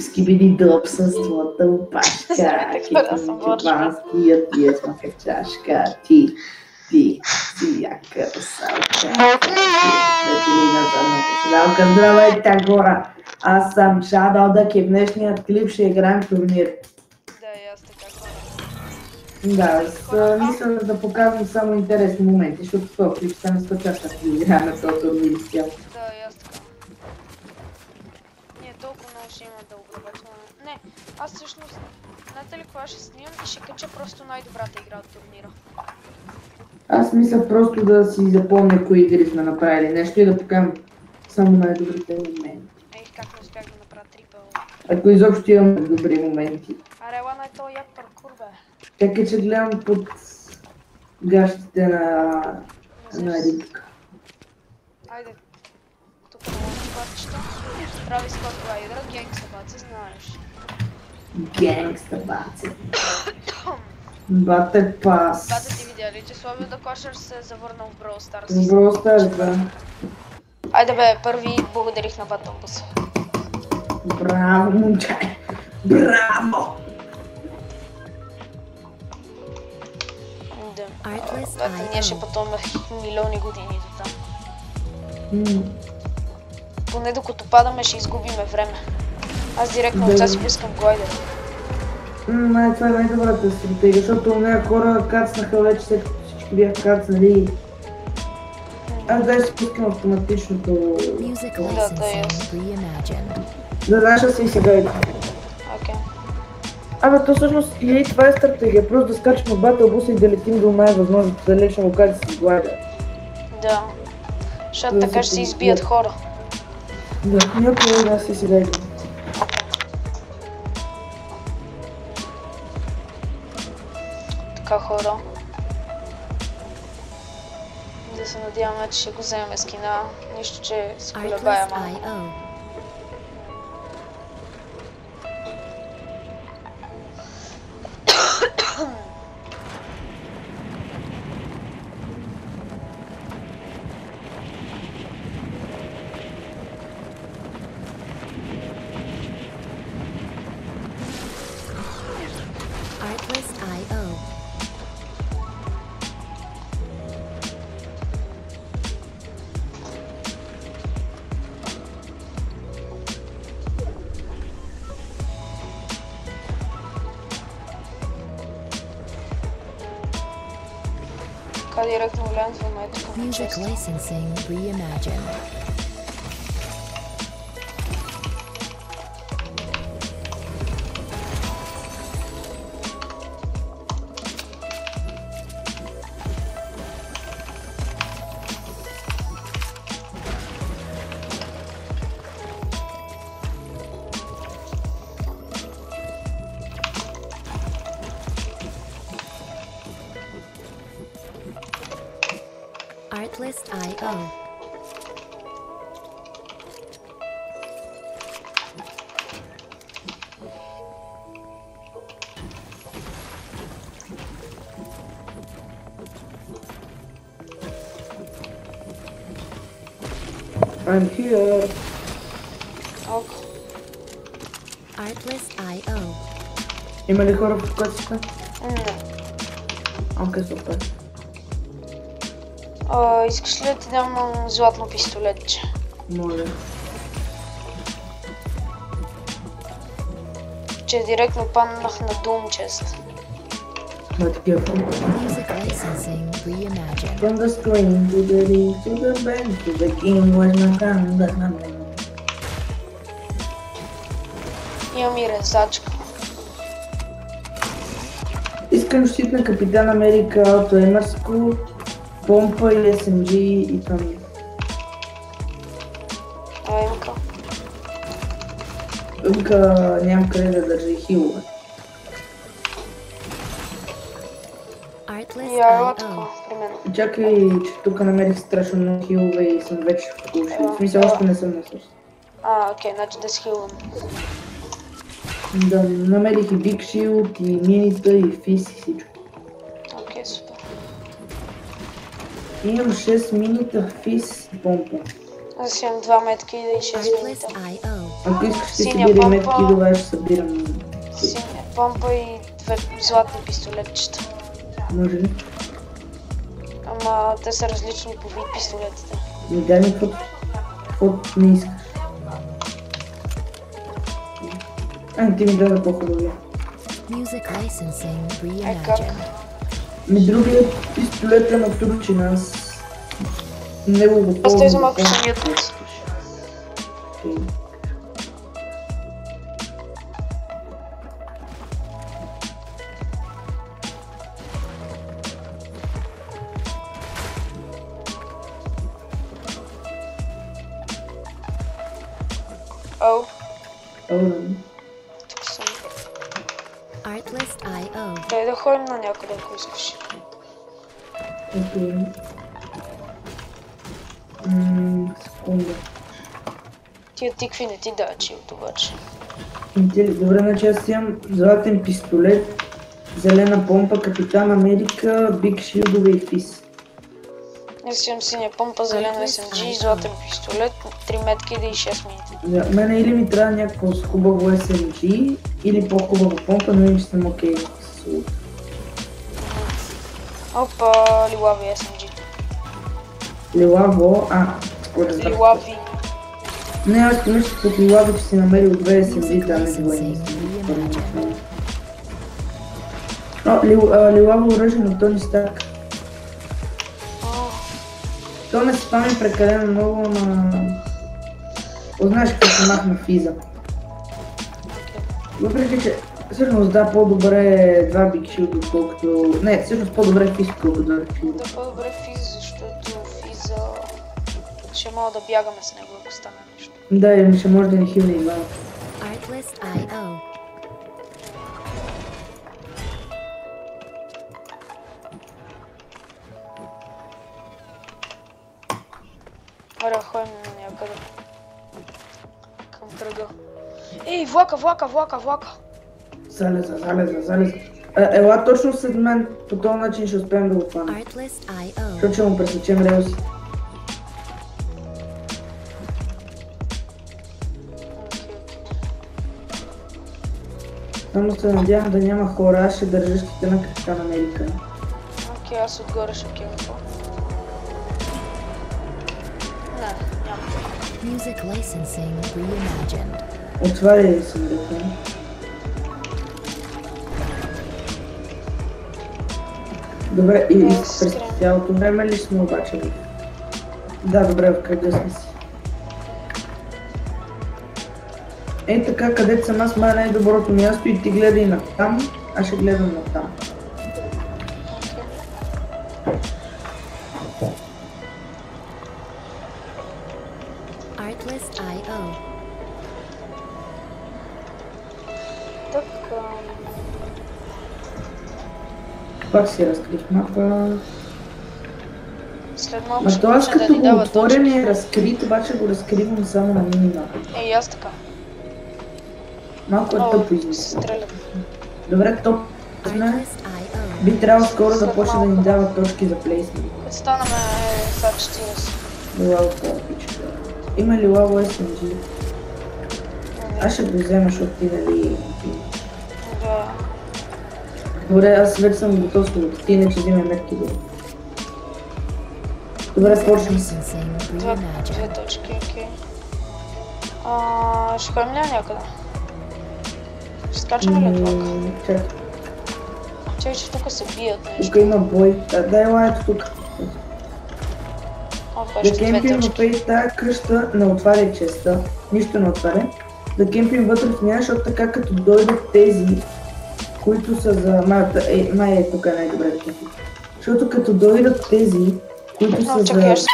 Скибиди дроп с твоята опашка. Чебанския ти е смака чашка. Ти си яка русалка. Светлина за седалка. Здравейте хора! Аз съм Shadow Duck и в днешният клип ще играем турнир. Да, и аз така хора. Да, мисля да показвам само интересни моменти, защото това клип стане 100 часа да играем на този турнир с тях. Да, и аз така. Ние толкова много ще има да обрабатваме. Не, аз всъщност, знаете ли кога ще снимам и ще кача просто най-добрата игра от турнира. Аз мисля просто да си запомня кои игри сме направили нещо и да покажем само най-добрите моменти. Ех, как не успях да направя трипъл. Ако изобщо имаме добри моменти. Аре, лана е този як паркур, бе. Чакай, че гледам под гащите на Ритка. Айде. Тук на моите парчета. Прави Скот Глайдера, генгста баци, знаеш. Генгста баци. Бате пас. Бате ти видя ли, че Славио да Кошер се е завърнал в Brawl Stars? В Brawl Stars, да. Айде бе, първи благодарих на Батълбус. Браво, момче! Браво! Да. Бате, ние ще пътуваме милиони години до там. Поне докато падаме ще изгубиме време. Аз директно отца си пускам глайдер. Това е най-добрата стратегия, защото нея хора кацнаха вече, след като всички бяха кацнали. Аз дай си пускам автоматичното... Да, знаеш да си и сега иде. Окей. Абе, то всъщност и това е стратегия, просто да скачим от батълбуса и да летим до най-възможното далечна локация с глайдер. Да. Защото така ще се избият хора. Да, някой да си сега иде. Така хора. Да се надяваме, че ще го вземем скина. Нищо, че се колебая малко. Директно влязам в момента към чест. Artlist.io. I'm here. Ок. Artlist.io. Има ли хора в класика? Не. Окей, супер. Искаш ли да ти дам златно пистолетче? Моля. Че директно паднах на Doom Chest. But careful. From the screen to the ring to the bench to the game was not coming. Имам и резачка. Искам щит на Капитан Америка, автоемърско, помпа и SMG и това ми. Имка. Имка нямам къде да държа и хилове. Я така, при мен. Чакай, че тук намерих страшно много хилове и съм вече в куши. В смисъл още не съм на същото. Окей, значи да схилвам. Да, намерих и Big Shield, и минита, и фис, и всичко. Окей, супер. Имам 6 минита, фис и помпа. Аз имам 2 метки и 6 минута. Ако искаш ти Синя събери помпа. метки, добре ще събирам. Синя помпа и 2 златни пистолетчета. Може ли? Ама те са различни по вид пистолетите. Не дай ми каквото не искаш. Ти ми даде по-хубавия. Как? Ми другия пистолет е на турчина, аз не го готовам. Аз той за малко ще мютнат. Оу, тук съм. Дай да ходим на някъде, ако искаш. Окей. Секунда. Тия тикви не ти дава чилт обаче. Добре, значи аз имам златен пистолет, зелена помпа, Капитан Америка, Биг Шилдове и Фис. Аз имам синя помпа, зелена SMG, златен пистолет, 3 метки и 6 минути. За мене или ми трябва някакво хубаво SMG, или по-хубава помпа, но иначе съм окей с лук. Опа, лилави SMG. Лилаво, Лилави. Не, аз мисля, че под лилаво ще си намерил 2 SMG, да не двойни. Лилаво оръжие на Тони Старк. То не спами прекалено много, ама... Знаеш какво се махна Физа. Въпреки, че всъщност да, по-добре е 2 Big Shield, отколкото... Не, всъщност по-добре Физ, отколкото 2 Big Shield. Да, по-добре Физ, защото Физа... ще мога да бягаме с него, ако стане нещо. Да, и ще може да ни хилне и двама. Аре, ходим на някъде. Към кръга. Ей, влака! Залеза. Ела точно след мен, по този начин ще успеем да го хванем. Защото ще му пресечем релси. Само се надявам да няма хора, аз ще държа щите на Капитан Америка. Окей, аз отгоре ще кемпа. Не, няма. Отваряй съм дека. Добре, и през цялото време ли сме обаче? Да, добре, в кръга сме си. Ей така, където съм аз, май най-доброто място и ти гледай на там, аз ще гледам на там. Пак си разкрих мапа. След малко ще това аз почне да като ни го дава отворя точки. ми е разкрит, обаче го разкривам само на минимапа. Ей, аз така. Малко е тъпо Се измисля. стрелят. Добре, топ сме. Би трябвало скоро да почне да ни дава точки за плейсмент. Като станаме за 40. Лилаво по-пичка. Има ли лаво SMG? Аз ще го взема, защото ти нали... Да. Добре, аз вече съм готов с лук. Ти иначе взиме метки долу. Добре, почвам. 2 точки, окей. Ще ходим ли някъде? Ще скачаме ли от влака? Чакай. Чакай, че тук се бият нещо. Тук има бой. Дай ела ето тук. Опа, Да ще 2 кемпим точки. в тази къща, не отваря честа. Нищо не отваря. Да кемпим вътре в нея, защото така като дойдат тези, които са за... Май е тук най-добре да кемпим. Защото като дойдат тези, които са Чакай, за...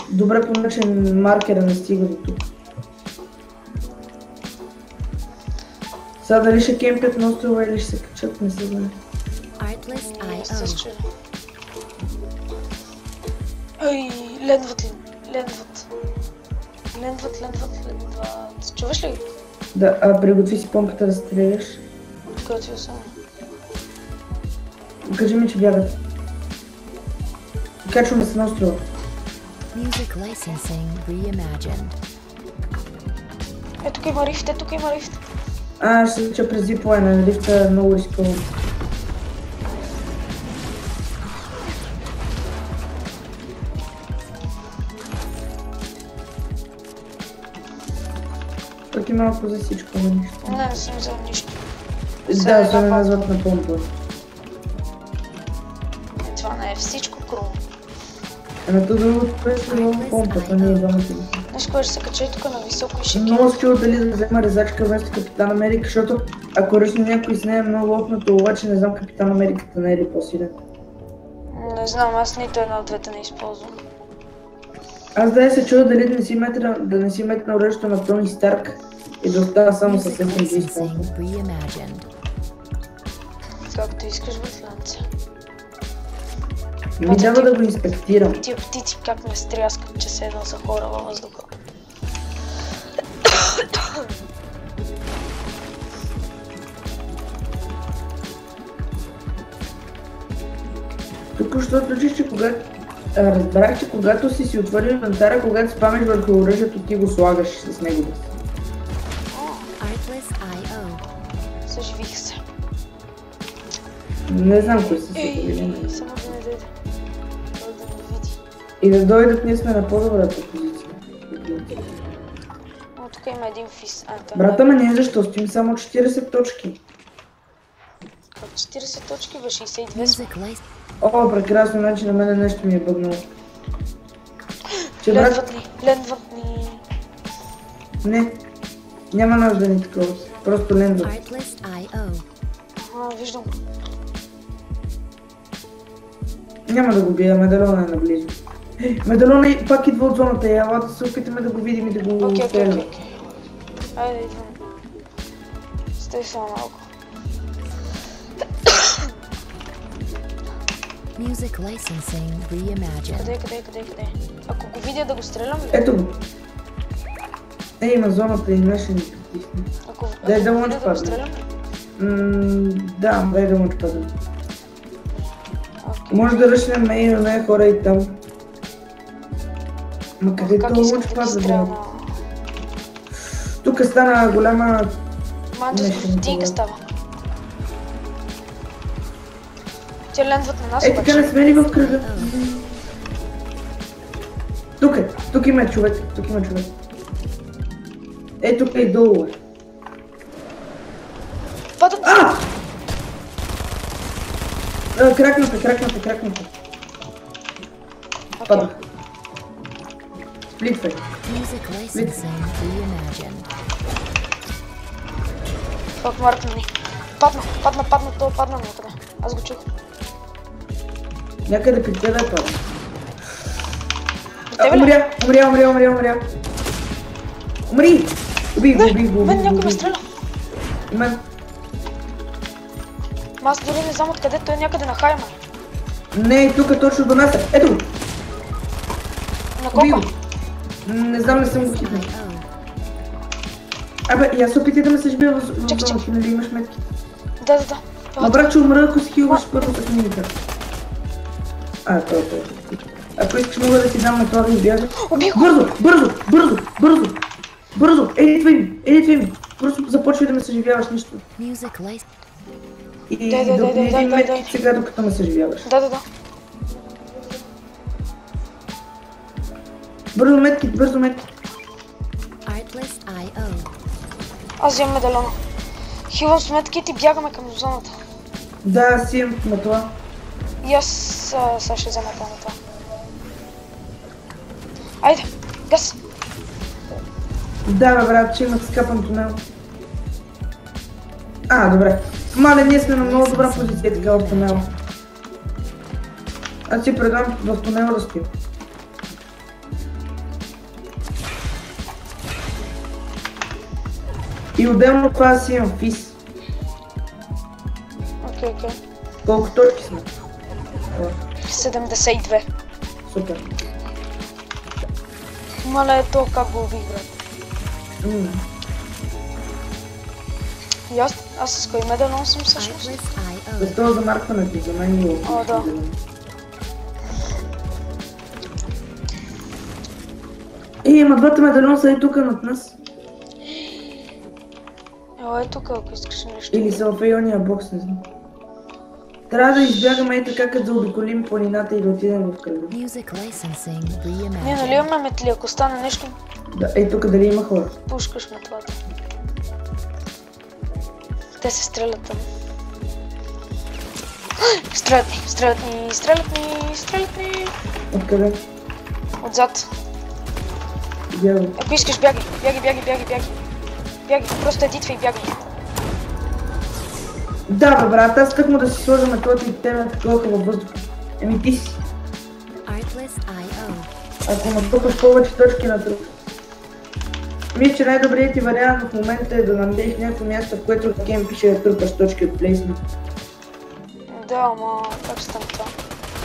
Добре, поне маркера не стига до тук. Сега дали ще кемпят на острова или ще се качат, не се знае. Не се чудя. Ай, лендват ли? Лендват. Чуваш ли? Да, приготви си помпата да стреляш. Готвил съм. Кажи ми, че бягат. Качваме се на острова. Тук има рифт, Ще се лича през зиплайна, лифта е много рискован. Тук има малко за всичко, но нищо. Не съм взел нищо. Да, особено на златна помпа. Това не е всичко круто. Ама то другото е с помпата, не е двамата. Знаеш кой ще се кача тук на високо и ще Много се чува дали да взема резачка вместо Капитан Америка, защото ако ръчно някой с нея е много лопнато, обаче не знам Капитан Америката не е ли по-силен. Не знам, аз нито една от двете не използвам. Аз да се чува дали да не си метна оръжието на Тони Старк и да остава само със SMG помпа. Както искаш, братлянце. Ми трябва да го инспектирам. Тия птици как ме стряскат, че се едно са хора във въздуха. Тук що случи, че разбрах, че когато си отворил инвентара, когато спамеш върху оръжието, ти го слагаш с него. Съживих се. Не знам кои са се побили. Само да не дойде. Да не види. И да дойдат, ние сме на по-добрата позиция. О, тук има един фис. Брата ме не, защо стоим само 40 точки. 40 точки, бе 62 сме. О, прекрасно, значи на мене нещо ми е бъгнало. Лендват ни. Не, няма нужда ни такова. Просто лендват. Виждам. Няма да го бия, медалона е наблизо. Медалона пак идва от зоната, ела да се опитаме да го видим и да го стреляме. Айде, идвам. Стой само малко. Music licensing reimagined. Къде? Ако го видя да го стрелям ли? Ето го. Има зоната и наши ни притисне. Дай да го стрелям ли? Да, дай да му отпадам. Може да ръчнем мейн на хора и там. Ма къде това луч пада? Тук стана голяма... Манчето дигга става. Те лендват на нас обаче. Така не сме ли в кръга? Тук има човек, тук е долу. Падат! Кракната. Падах. Сплитвай. Фак, маркна ни. Падна някъде. Аз го чух. Някъде при тебе е падна. Тебе ли? Умря. Умри! Убих го. Мен някой ме стреля. Мен. Аз дори не знам откъде, той е някъде на хайма. Не, тук е точно до нас. Ето го! На колко? Не знам, не съм го хитнал. Абе, я се опитай да ме съжбия в зоната, нали имаш метки? Да. Ма брат, че умра, ако си хилваш първо като минута. Това. Ако искаш, мога да ти дам на това да избягаш. Бързо! Едитвай ми! Просто започвай да ме съживяваш нищо. И да един метки сега, докато ме съживяваш. Да. Бързо метки. Аз вземам медальона. Хилвам с метките и бягаме към зоната. Да, аз имам на това. И аз сега ще взема на това. Айде, газ! Да, бе, брат, че имах скъпан тунел. Добре. Мале, ние сме на много добра позиция така в тунела. Аз си предам в тунела да спим. И отделно това си имам физ. Окей. Колко точки сме? 72. Супер. Мале, то как го убих, брат. И аз с кой медалон съм всъщност? За това замаркването за мен го. О, да. Има двата медальона са и тук над нас. Ела е тук, ако искаш нещо. Или са в районния бокс, не знам. Трябва да избягаме и така, като заобиколим планината и да отидем в кръга. Ние нали имаме метли, ако стане нещо, Да, ей тук дали има хора? пушкаш метлата. Те се стрелят там. Стрелят ни. Откъде? Отзад. Бягам. Ако искаш, бягай. Бягай, просто едитвай и бягай. Да, бе, брат, аз тъкмо да си сложа метлата и те ме такова във въздуха. Еми ти си. Ако натрупаш повече точки на труп. Мисля, че най-добрият ти вариант в момента е да намериш някакво място, в което в гейм пише да трупаш точки от плейсмент. Да, ама как ще стане това?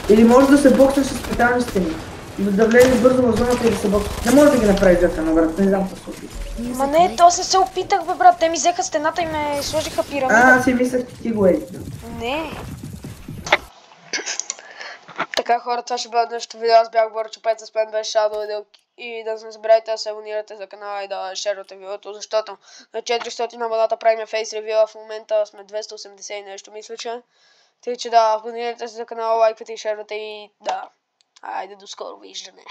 Или може да се боксаш с специални стени. Да влезеш бързо в зоната и да се боксаш. Не може да ги направиш жертвено, брат, не знам какво се опитва. Ма не, то се опитах, бе, брат. Те ми взеха стената и ме сложиха пирамида. Аз си мислех, че ти го е. Не. Така, хора, това ще бъде днешното видео. Аз бях Борчо, Пет с мен беше Shadow и да не забравяйте да се абонирате за канала и да шервате видеото, защото на 400 абоната правим фейс ревю, в момента сме 280 и нещо, мисля, че. Тъй, че да, абонирайте се за канала, лайквате и шервате и да. Айде, до скоро виждане.